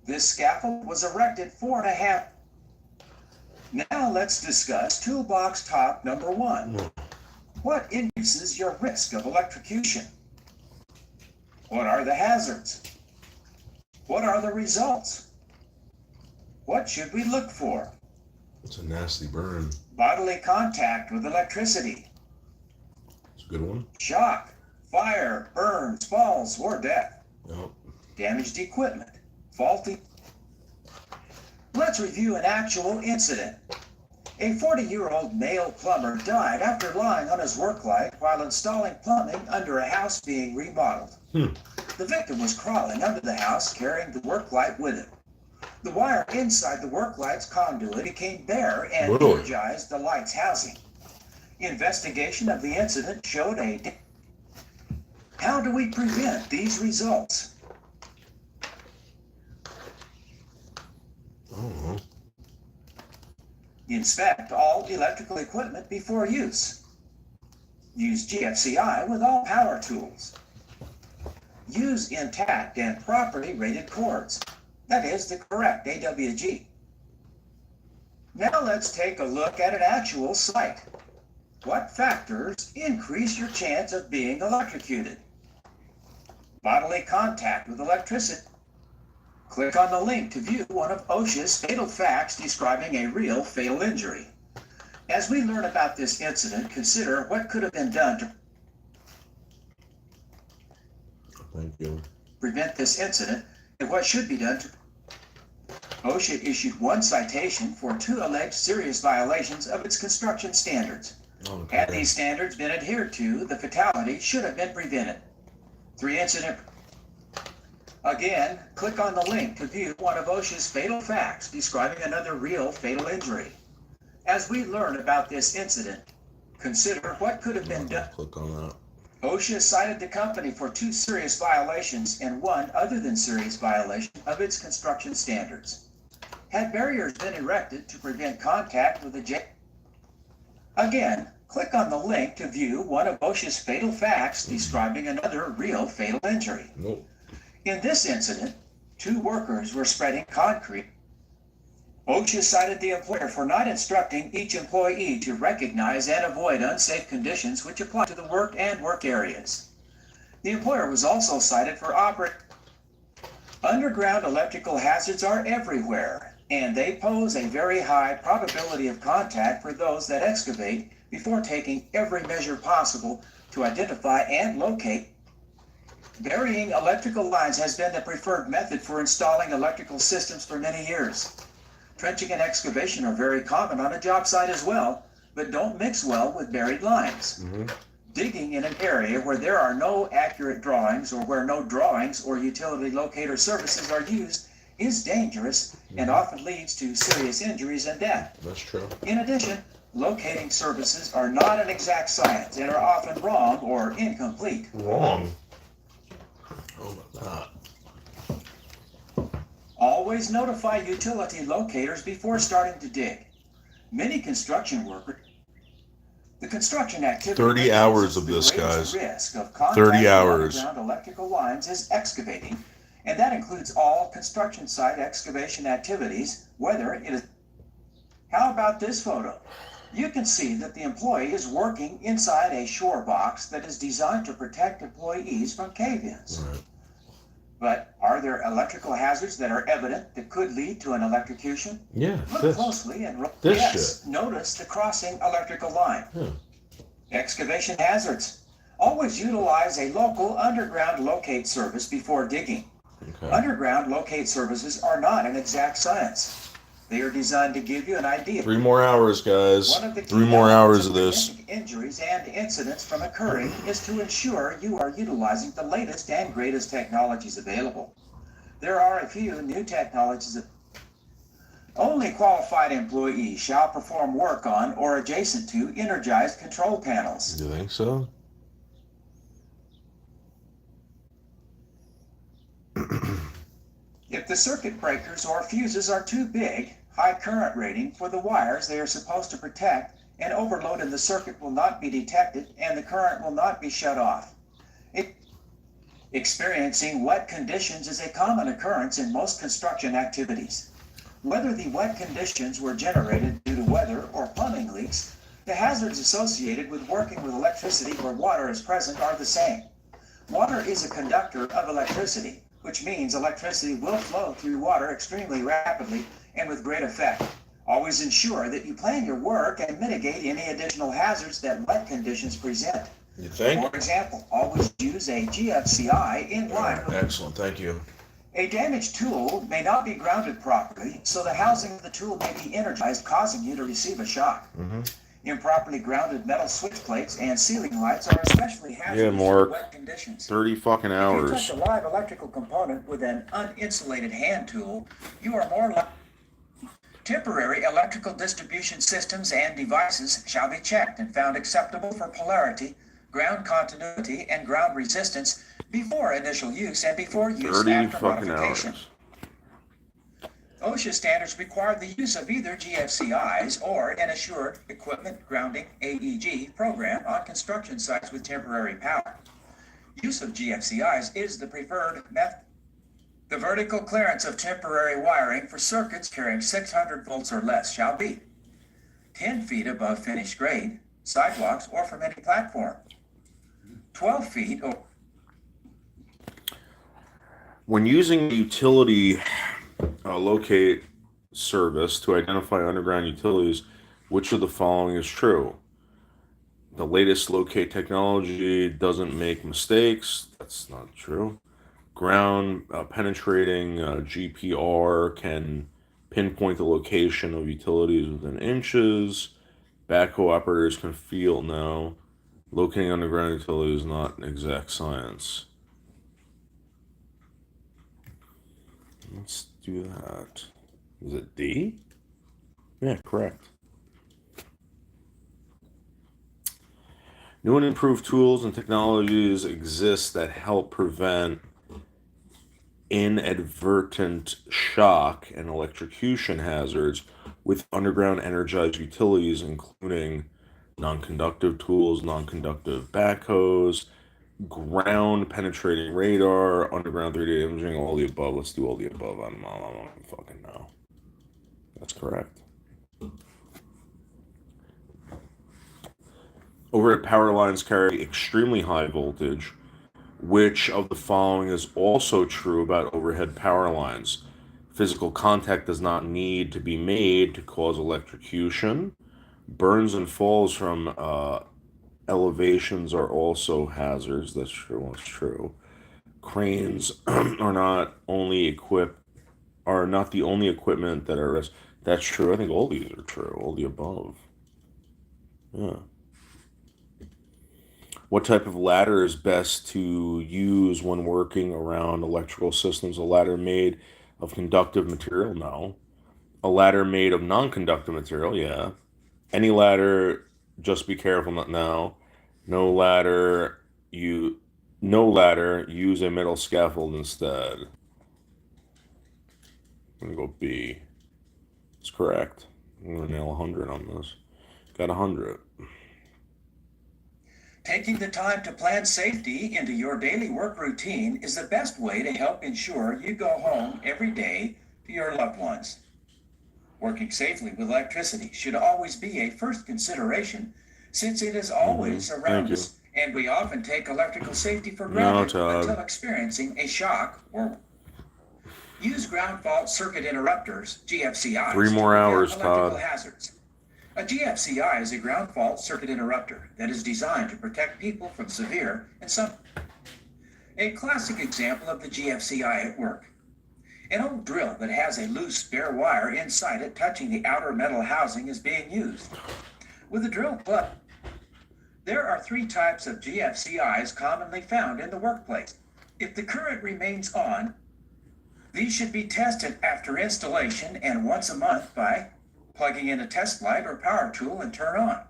This scaffold was erected 4.5. Now let's discuss toolbox top number 1. What increases your risk of electrocution? What are the hazards? What are the results? What should we look for? It's a nasty burn. Bodily contact with electricity. It's a good one. Shock, fire, burns, falls, or death. Yep. Damaged equipment. Faulty. Let's review an actual incident. A 40-year-old male plumber died after lying on his work light while installing plumbing under a house being remodeled. The victim was crawling under the house carrying the work light with him. The wire inside the work light's conduit became bare and energized the light's housing. Investigation of the incident showed How do we prevent these results? Inspect all electrical equipment before use. Use GFCI with all power tools. Use intact and properly rated cords. That is the correct AWG. Now let's take a look at an actual site. What factors increase your chance of being electrocuted? Bodily contact with electricity. Click on the link to view one of OSHA's fatal facts describing a real fatal injury. As we learn about this incident, consider what could have been done to prevent this incident and what should be done to. OSHA issued one citation for 2 alleged serious violations of its construction standards. Had these standards been adhered to, the fatality should have been prevented. 3 incident. Again, click on the link to view one of OSHA's fatal facts describing another real fatal injury. As we learn about this incident, consider what could have been done. Click on that. OSHA cited the company for 2 serious violations and 1 other than serious violation of its construction standards. Had barriers been erected to prevent contact with the Again, click on the link to view one of OSHA's fatal facts describing another real fatal injury. Nope. In this incident, 2 workers were spreading concrete. OSHA cited the employer for not instructing each employee to recognize and avoid unsafe conditions which apply to the work and work areas. The employer was also cited for operating. Underground electrical hazards are everywhere, and they pose a very high probability of contact for those that excavate before taking every measure possible to identify and locate. Burying electrical lines has been the preferred method for installing electrical systems for many years. Trenching and excavation are very common on a job site as well, but don't mix well with buried lines. Digging in an area where there are no accurate drawings or where no drawings or utility locator services are used is dangerous and often leads to serious injuries and death. That's true. In addition, locating services are not an exact science and are often wrong or incomplete. Wrong. Oh my God. Always notify utility locators before starting to dig. Many construction workers. The construction activity 30 hours of this, guys. 30 hours. Underground electrical lines is excavating, and that includes all construction site excavation activities, whether it is. How about this photo? You can see that the employee is working inside a shore box that is designed to protect employees from cave-ins. Right. But are there electrical hazards that are evident that could lead to an electrocution? Yeah. Look closely and This shit. Notice the crossing electrical line. Yeah. Excavation hazards. Always utilize a local underground locate service before digging. Okay. Underground locate services are not an exact science. They are designed to give you an idea. 3 more hours, guys. One of the key 3 more hours of elements this. preventing injuries and incidents from occurring is to ensure you are utilizing the latest and greatest technologies available. There are a few new technologies. Only qualified employees shall perform work on or adjacent to energized control panels. You think so? If the circuit breakers or fuses are too big, high current rating for the wires they are supposed to protect, and overload in the circuit will not be detected and the current will not be shut off. Experiencing wet conditions is a common occurrence in most construction activities. Whether the wet conditions were generated due to weather or plumbing leaks, the hazards associated with working with electricity where water is present are the same. Water is a conductor of electricity, which means electricity will flow through water extremely rapidly and with great effect. Always ensure that you plan your work and mitigate any additional hazards that wet conditions present. You think? For example, always use a GFCI in line with. Excellent, thank you. A damaged tool may not be grounded properly, so the housing of the tool may be energized, causing you to receive a shock. Improperly grounded metal switch plates and ceiling lights are especially hazardous Mark. in wet conditions. 30 fucking If you hours. touch a live electrical component with an uninsulated hand tool, you are more likely. Temporary electrical distribution systems and devices shall be checked and found acceptable for polarity, ground continuity, and ground resistance before initial use and before use 30 after fucking modification. hours. OSHA standards require the use of either GFCIs or an Assured Equipment Grounding AEG program on construction sites with temporary power. Use of GFCIs is the preferred method. The vertical clearance of temporary wiring for circuits carrying 600 volts or less shall be 10 feet above finished grade, sidewalks, or from any platform. 12 feet or. When using a utility locate service to identify underground utilities, which of the following is true? The latest locate technology doesn't make mistakes. That's not true. Ground penetrating GPR can pinpoint the location of utilities within inches. Backhoe operators can feel now. Locating underground utilities is not an exact science. Let's do that. Is it D? Yeah, correct. New and improved tools and technologies exist that help prevent inadvertent shock and electrocution hazards with underground energized utilities, including non-conductive tools, non-conductive backhoes, ground penetrating radar, underground 3D imaging, all the above. Let's do all the above. I don't fucking know. That's correct. Overhead power lines carry extremely high voltage. Which of the following is also true about overhead power lines? Physical contact does not need to be made to cause electrocution. Burns and falls from elevations are also hazards. That's true. That's true. Cranes are not the only equipment that are. That's true. I think all these are true. All the above. Yeah. What type of ladder is best to use when working around electrical systems? A ladder made of conductive material? No. A ladder made of non-conductive material? Yeah. Any ladder, just be careful not now. No ladder, use a metal scaffold instead. I'm gonna go B. It's correct. I'm gonna nail 100 on this. Got 100. Taking the time to plan safety into your daily work routine is the best way to help ensure you go home every day to your loved ones. Working safely with electricity should always be a first consideration since it is always around us, and we often take electrical safety for granted until experiencing a shock or use ground fault circuit interrupters, GFCIs, 3 more hours, electrical Todd. hazards. A GFCI is a ground fault circuit interrupter that is designed to protect people from severe and some. A classic example of the GFCI at work. An old drill that has a loose bare wire inside it touching the outer metal housing is being used. With a drill plug, there are 3 types of GFCIs commonly found in the workplace. If the current remains on, these should be tested after installation and once a month by plugging in a test light or power tool and turn on,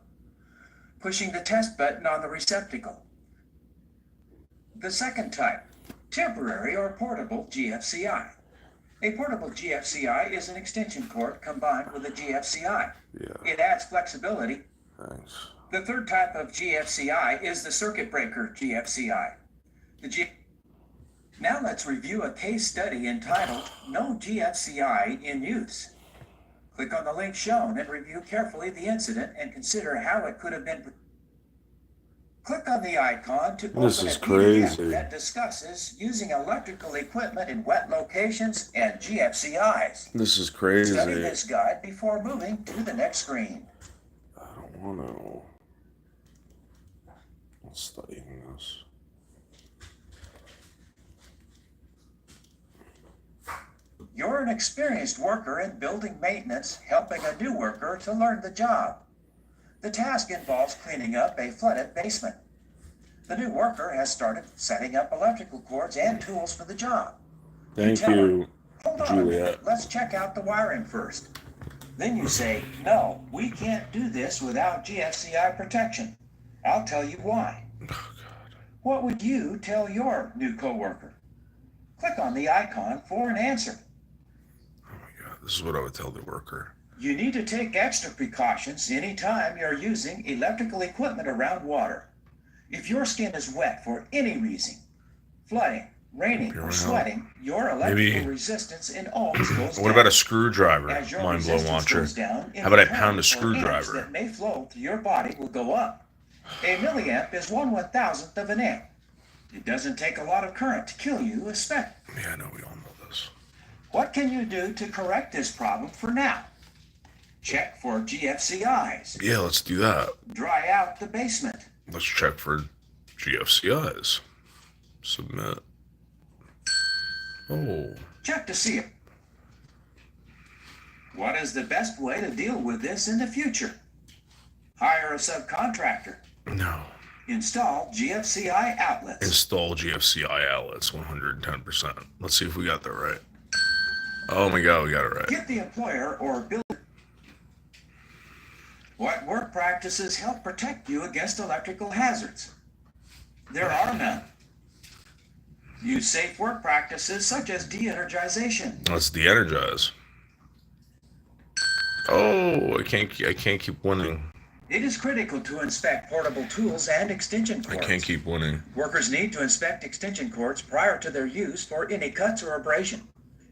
pushing the test button on the receptacle. The second type, temporary or portable GFCI. A portable GFCI is an extension cord combined with a GFCI. Yeah. It adds flexibility. Thanks. The third type of GFCI is the circuit breaker GFCI. Now let's review a case study entitled No GFCI in Use. Click on the link shown and review carefully the incident and consider how it could have been. Click on the icon to open a PDF that discusses using electrical equipment in wet locations and GFCIs. This is crazy. Study this guide before moving to the next screen. I don't want to. I'm studying this. You're an experienced worker in building maintenance, helping a new worker to learn the job. The task involves cleaning up a flooded basement. The new worker has started setting up electrical cords and tools for the job. Thank you, Hold on Juliet. Let's check out the wiring first. Then you say, no, we can't do this without GFCI protection. I'll tell you why. Oh, God. What would you tell your new coworker? Click on the icon for an answer. Oh, my God. This is what I would tell the worker. You need to take extra precautions anytime you're using electrical equipment around water. If your skin is wet for any reason, flooding, raining, or sweating, your electrical resistance in ohms goes down. What about a screwdriver, As your mind blow resistance launcher? goes down, How about I any pound a current or amps screwdriver? that may flow through your body will go up. A milliamp is 1/1000th of an amp. It doesn't take a lot of current to kill you, especially. Yeah, I know, we all know this. What can you do to correct this problem for now? Check for GFCIs. Yeah, let's do that. Dry out the basement. Let's check for GFCIs. Submit. Oh. Check to see it. What is the best way to deal with this in the future? Hire a subcontractor. No. Install GFCI outlets. Install GFCI outlets, 110%. Let's see if we got that right. Oh my God, we got it right. Get the employer or builder. What work practices help protect you against electrical hazards? There are none. Use safe work practices such as de-energization. Let's de-energize. Oh, I can't keep winning. It is critical to inspect portable tools and extension I cords. can't keep winning. Workers need to inspect extension cords prior to their use for any cuts or abrasion.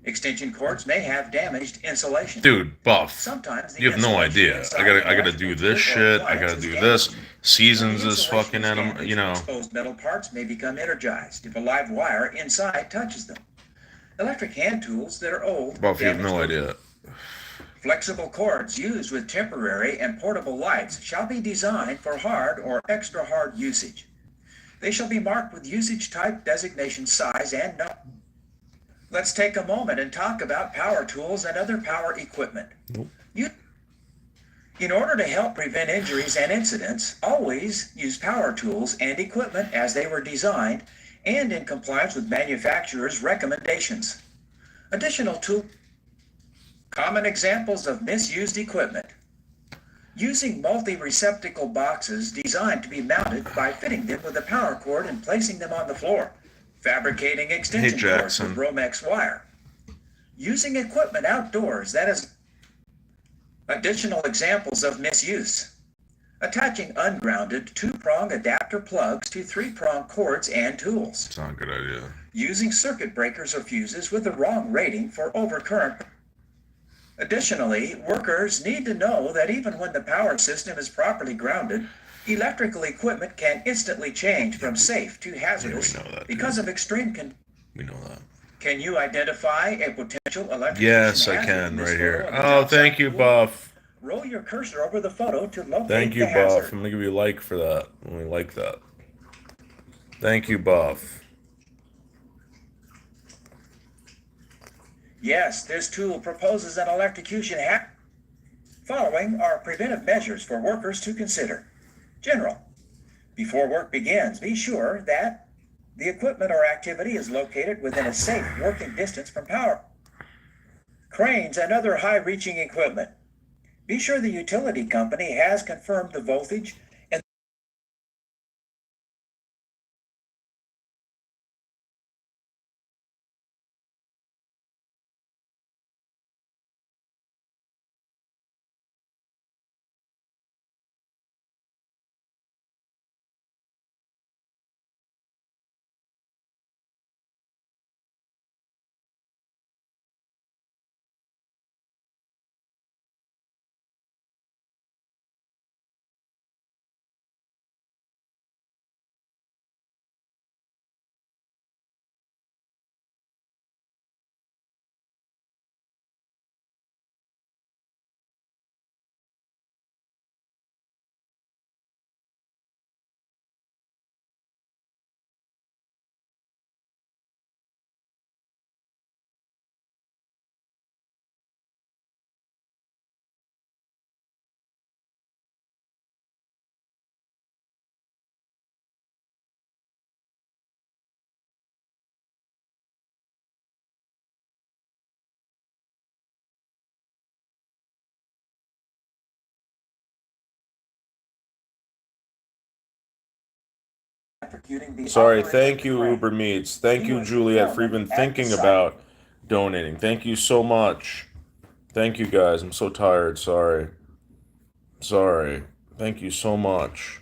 Extension cords may have damaged insulation. Dude, Buff. Sometimes the You have no insulation idea. inside I an gotta electrical do tool this or shit. I appliance gotta is do damaged. this. Seasons When the is insulation fucking is at them. damaged, You know. exposed metal parts may become energized if a live wire inside touches them. Electric hand tools that are old Buff, you have damage no those. idea. Flexible cords used with temporary and portable lights shall be designed for hard or extra hard usage. They shall be marked with usage type, designation, size, and number. Let's take a moment and talk about power tools and other power equipment. Nope. In order to help prevent injuries and incidents, always use power tools and equipment as they were designed and in compliance with manufacturers' recommendations. Additional common examples of misused equipment. Using multi-receptacle boxes designed to be mounted by fitting them with a power cord and placing them on the floor. Fabricating extension cords with Romex wire. Using equipment outdoors that is additional examples of misuse. Attaching ungrounded 2-prong adapter plugs to 3-prong cords and tools. It's not a good idea. Using circuit breakers or fuses with the wrong rating for overcurrent. Additionally, workers need to know that even when the power system is properly grounded, electrical equipment can instantly change from safe to hazardous because of extreme We know that. Can you identify a potential electrical Yes, I hazard can in this right here. photo on the Oh, top thank side? you, Buff. Roll your cursor over the photo to locate Thank you, the Buff. hazard. I'm gonna give you a like for that. We like that. Thank you, Buff. Yes, this tool proposes an electrocution hazard. Following are preventive measures for workers to consider. General. Before work begins, be sure that the equipment or activity is located within a safe working distance from power. Cranes and other high-reaching equipment. Be sure the utility company has confirmed the voltage and Sorry, thank you, Uber Meats. Thank you, Juliet, for even thinking about donating. Thank you so much. Thank you, guys. I'm so tired. Sorry. Sorry. Thank you so much.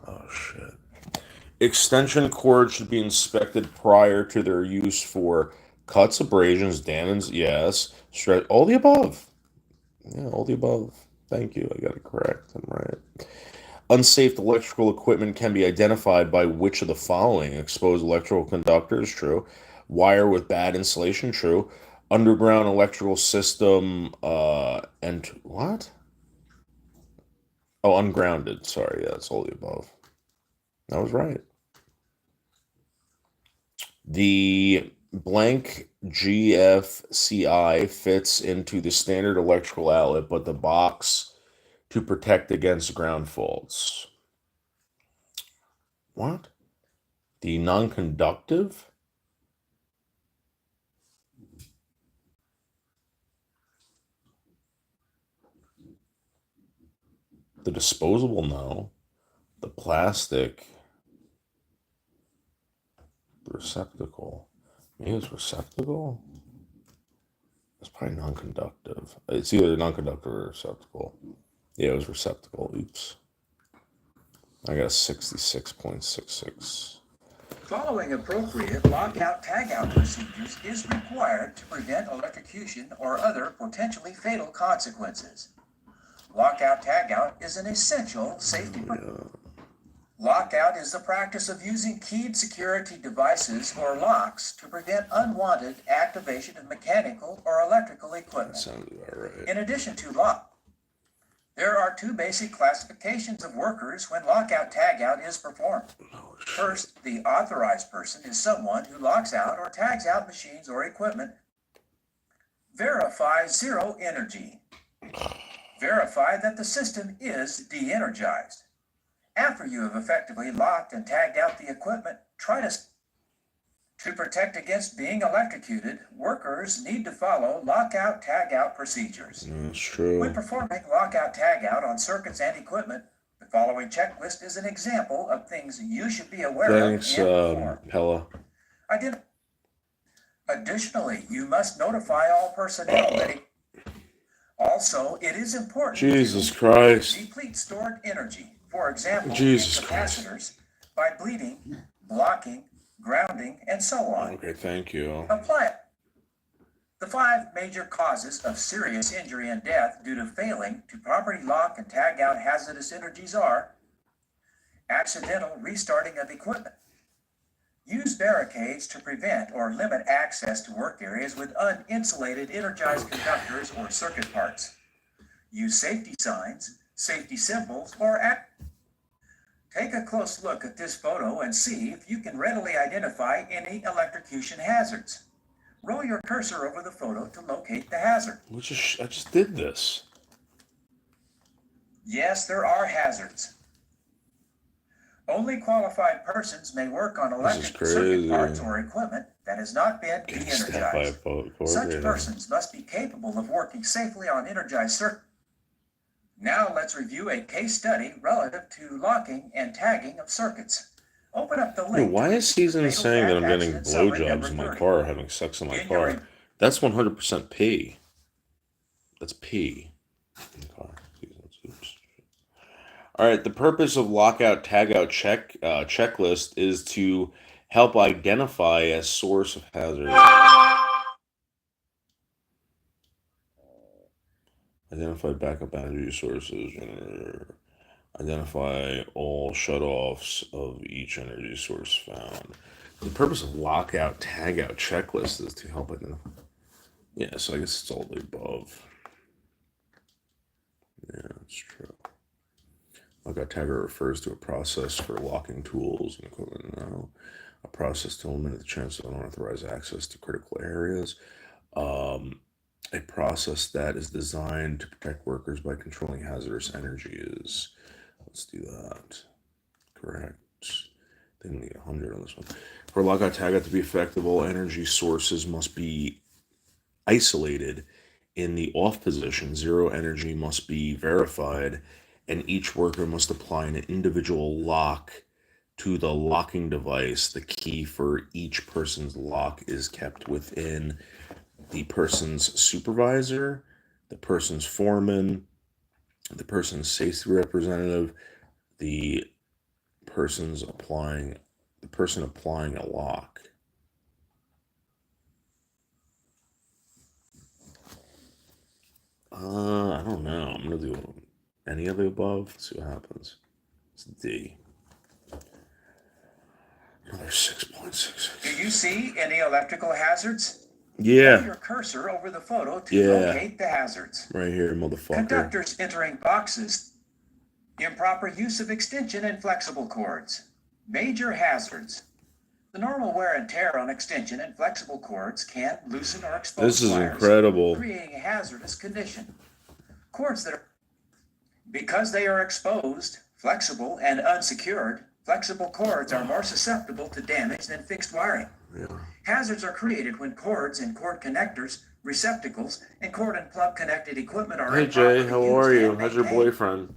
Oh, shit. Extension cords should be inspected prior to their use for cuts, abrasions, damages. Yes. Stretch. All the above. Yeah, all the above. Thank you. I got it correct. I'm right. Unsafe electrical equipment can be identified by which of the following: exposed electrical conductors, true; wire with bad insulation, true; underground electrical system, and what? Oh, ungrounded. Sorry, yeah, that's all the above. I was right. The blank GFCI fits into the standard electrical outlet, but the box to protect against ground faults. What? The non-conductive? The disposable, no. The plastic, the receptacle. Maybe it's receptacle? It's probably non-conductive. It's either non-conductive or receptacle. Yeah, it was receptacle. Oops. I got a 66.66. Following appropriate lockout-tagout procedures is required to prevent electrocution or other potentially fatal consequences. Lockout-tagout is an essential safety precaution. Lockout is the practice of using keyed security devices or locks to prevent unwanted activation of mechanical or electrical That equipment. sounds about right. In addition to lock, there are two basic classifications of workers when lockout-tagout is performed. Oh, shit. First, the authorized person is someone who locks out or tags out machines or equipment. Verify zero energy. Verify that the system is de-energized. After you have effectively locked and tagged out the equipment, try to protect against being electrocuted. Workers need to follow lockout-tagout procedures. That's true. When performing lockout-tagout on circuits and equipment, the following checklist is an example of things you should be aware Thanks, of and perform. Pella. Additionally, you must notify all personnel that also, it is important Jesus to Christ. deplete stored energy. For example, Jesus capacitors by bleeding, blocking, grounding, and so on. Okay, thank you. Apply it. The 5 major causes of serious injury and death due to failing to properly lock and tag out hazardous energies are accidental restarting of equipment. Use barricades to prevent or limit access to work areas with uninsulated energized conductors or circuit parts. Use safety signs, safety symbols, or Take a close look at this photo and see if you can readily identify any electrocution hazards. Roll your cursor over the photo to locate the hazard. I just did this. Yes, there are hazards. Only qualified persons may work on electric circuit parts or equipment that has not been de-energized. Such persons must be capable of working safely on energized circuits. Now let's review a case study relative to locking and tagging of circuits. Open up the link. Dude, why is Season saying that I'm getting blowjobs in my car or having sex in my car? That's 100% P. That's P. Oops. All right, the purpose of lockout tagout checklist is to help identify a source of hazard. Identify backup energy sources. Identify all shutoffs of each energy source found. The purpose of lockout tagout checklist is to help identify. Yeah, so I guess it's all the above. Yeah, that's true. Lockout tagger refers to a process for locking tools and equipment. Now, a process to eliminate the chance of unauthorized access to critical areas. A process that is designed to protect workers by controlling hazardous energies. Let's do that. Correct. They need 100 on this one. For lockout tagout to be effective, all energy sources must be isolated in the off position. Zero energy must be verified, and each worker must apply an individual lock to the locking device. The key for each person's lock is kept within the person's supervisor, the person's foreman, the person's safety representative, the person applying a lock. I don't know. I'm gonna do any of the above. Let's see what happens. It's D. Another 6.6. Do you see any electrical hazards? Yeah. Roll your cursor over the photo to locate the hazards. Right here, motherfucker. Conductors entering boxes. Improper use of extension and flexible cords. Major hazards. The normal wear and tear on extension and flexible cords can loosen or expose This is wires, incredible. creating a hazardous condition. Cords that are, because they are exposed, flexible, and unsecured, flexible cords are more susceptible to damage than fixed wiring. Yeah. Hazards are created when cords and cord connectors, receptacles, and cord and plug connected equipment are Hey Jay, how are you? How's your boyfriend? boyfriend?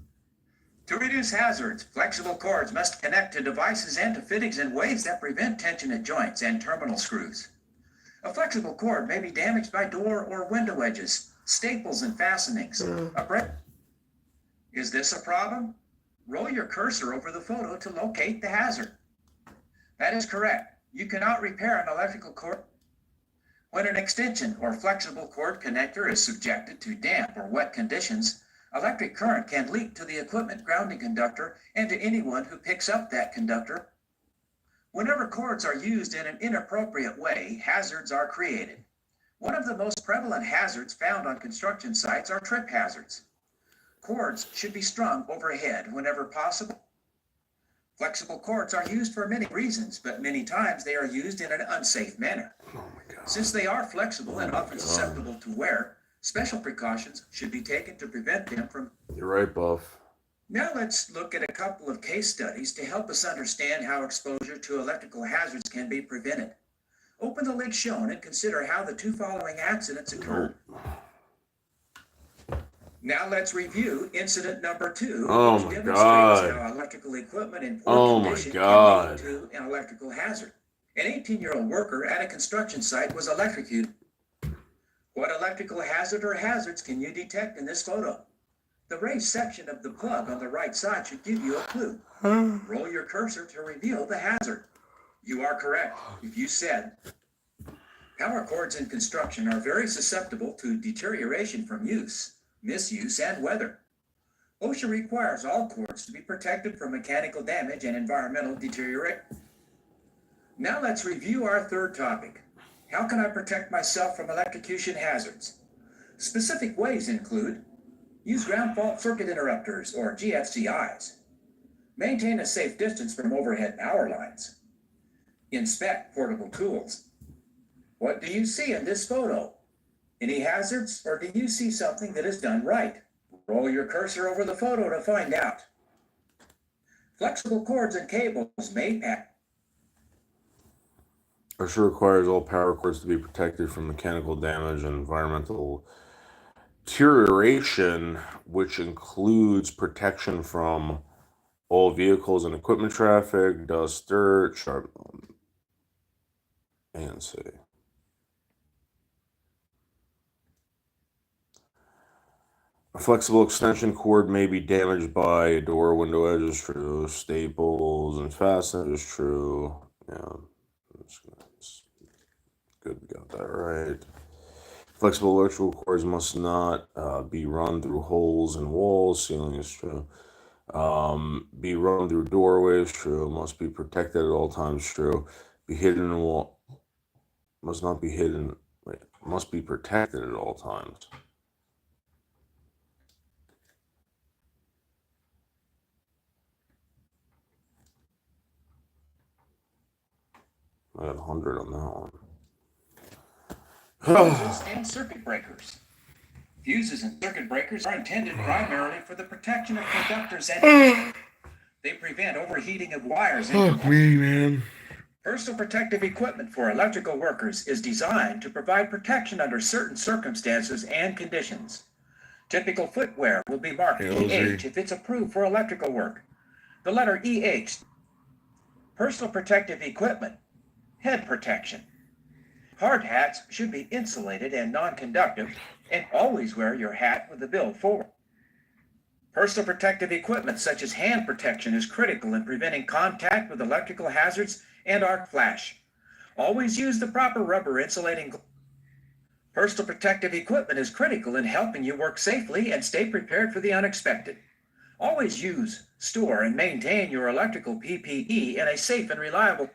To reduce hazards, flexible cords must connect to devices and to fittings in ways that prevent tension at joints and terminal screws. A flexible cord may be damaged by door or window edges, staples and fastenings. Is this a problem? Roll your cursor over the photo to locate the hazard. That is correct. You cannot repair an electrical cord when an extension or flexible cord connector is subjected to damp or wet conditions. Electric current can leak to the equipment grounding conductor and to anyone who picks up that conductor. Whenever cords are used in an inappropriate way, hazards are created. One of the most prevalent hazards found on construction sites are trip hazards. Cords should be strung overhead whenever possible. Flexible cords are used for many reasons, but many times they are used in an unsafe manner. Oh my God. Since they are flexible and often susceptible to wear, special precautions should be taken to prevent them from. You're right, Buff. Now let's look at a couple of case studies to help us understand how exposure to electrical hazards can be prevented. Open the link shown and consider how the two following accidents occurred. Now let's review incident number 2, Oh which my demonstrates God. how electrical equipment in Oh poor my condition God. can lead to an electrical hazard. An 18-year-old worker at a construction site was electrocuted. What electrical hazard or hazards can you detect in this photo? The raised section of the plug on the right side should give you a clue. Roll your cursor to reveal the hazard. You are correct. If you said, power cords in construction are very susceptible to deterioration from use, misuse, and weather. OSHA requires all cords to be protected from mechanical damage and environmental deterioration. Now let's review our third topic. How can I protect myself from electrocution hazards? Specific ways include: use ground fault circuit interrupters or GFCIs. Maintain a safe distance from overhead power lines. Inspect portable tools. What do you see in this photo? Any hazards, or do you see something that is done right? Roll your cursor over the photo to find out. Flexible cords and cables may pass. OSHA requires all power cords to be protected from mechanical damage and environmental deterioration, which includes protection from all vehicles and equipment traffic, dust, dirt, sharp, and C. A flexible extension cord may be damaged by a door, window edge is true. Staples and fasteners is true. Yeah, that's good. We got that right. Flexible electrical cords must not be run through holes in walls. Ceiling is true. Be run through doorways. True. Must be protected at all times. True. Be hidden in wall. Must not be hidden. Wait. Must be protected at all times. I got 100 on that one. Fuses and circuit breakers. Fuses and circuit breakers are intended primarily for the protection of conductors and they prevent overheating of wires. Fuck me, man. Personal protective equipment for electrical workers is designed to provide protection under certain circumstances and conditions. Typical footwear will be marked EH if it's approved for electrical work. The letter EH. Personal protective equipment. Head protection. Hard hats should be insulated and non-conductive, and always wear your hat with the bill forward. Personal protective equipment such as hand protection is critical in preventing contact with electrical hazards and arc flash. Always use the proper rubber insulating. Personal protective equipment is critical in helping you work safely and stay prepared for the unexpected. Always use, store, and maintain your electrical PPE in a safe and reliable.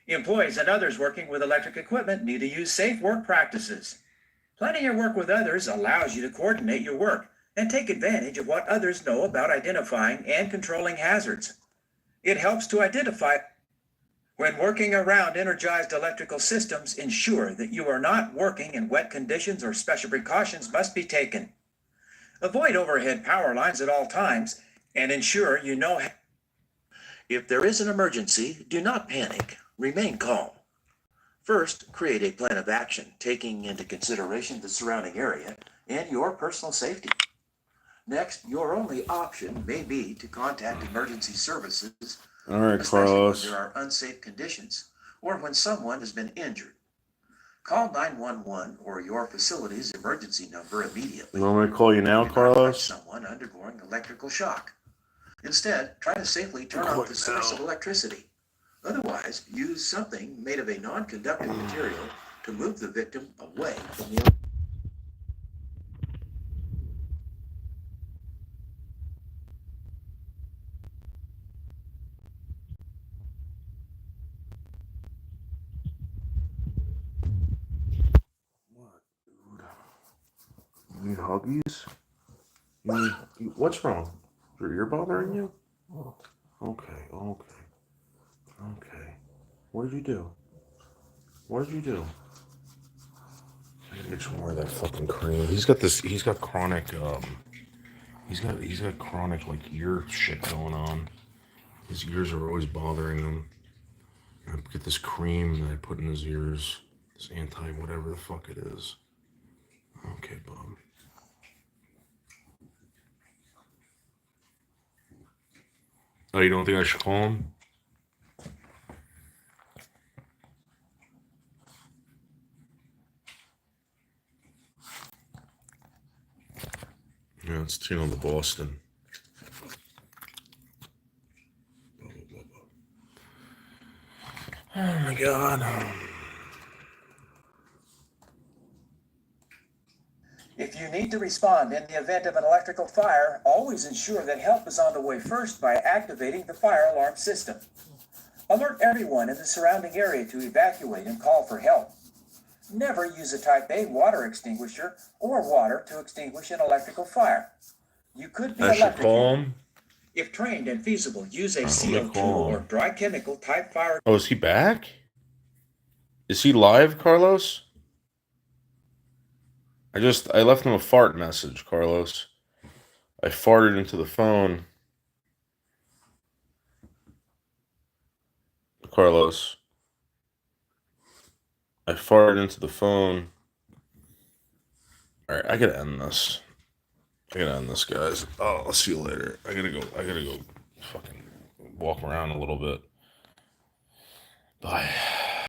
Employees and others working with electric equipment need to use safe work practices. Planning your work with others allows you to coordinate your work and take advantage of what others know about identifying and controlling hazards. It helps to identify. When working around energized electrical systems, ensure that you are not working in wet conditions or special precautions must be taken. Avoid overhead power lines at all times and ensure you know. If there is an emergency, do not panic. Remain calm. First, create a plan of action, taking into consideration the surrounding area and your personal safety. Next, your only option may be to contact emergency services, All right, especially when Carlos. there are unsafe conditions or when someone has been injured. Call 911 or your facility's emergency number immediately. You want me to call you now, Do not touch Carlos? someone undergoing electrical shock. Instead, try to safely turn Call off the you source now. of electricity. Otherwise, use something made of a non-conductive material to move the victim away from the. What, dude? You need huggies? What's wrong? Is your ear bothering you? Okay, okay, okay. What did you do? What did you do? I gotta get some more of that fucking cream. He's got chronic, he's got chronic, like, ear shit going on. His ears are always bothering him. I get this cream that I put in his ears. This whatever the fuck it is. Okay, Bob. Oh, you don't think I should call him? Yeah, it's Tino the Boston. Oh my god. If you need to respond in the event of an electrical fire, always ensure that help is on the way first by activating the fire alarm system. Alert everyone in the surrounding area to evacuate and call for help. Never use a Type A water extinguisher or water to extinguish an electrical fire. You could be I should call electrocuted. him. If trained and feasible, use a I'm gonna CO2 call or him. dry chemical type fire. Oh, is he back? Is he live, Carlos? I left him a fart message, Carlos. I farted into the phone. Carlos. I farted into the phone. Alright, I gotta end this. Guys. Oh, I'll see you later. I gotta go fucking walk around a little bit. Bye.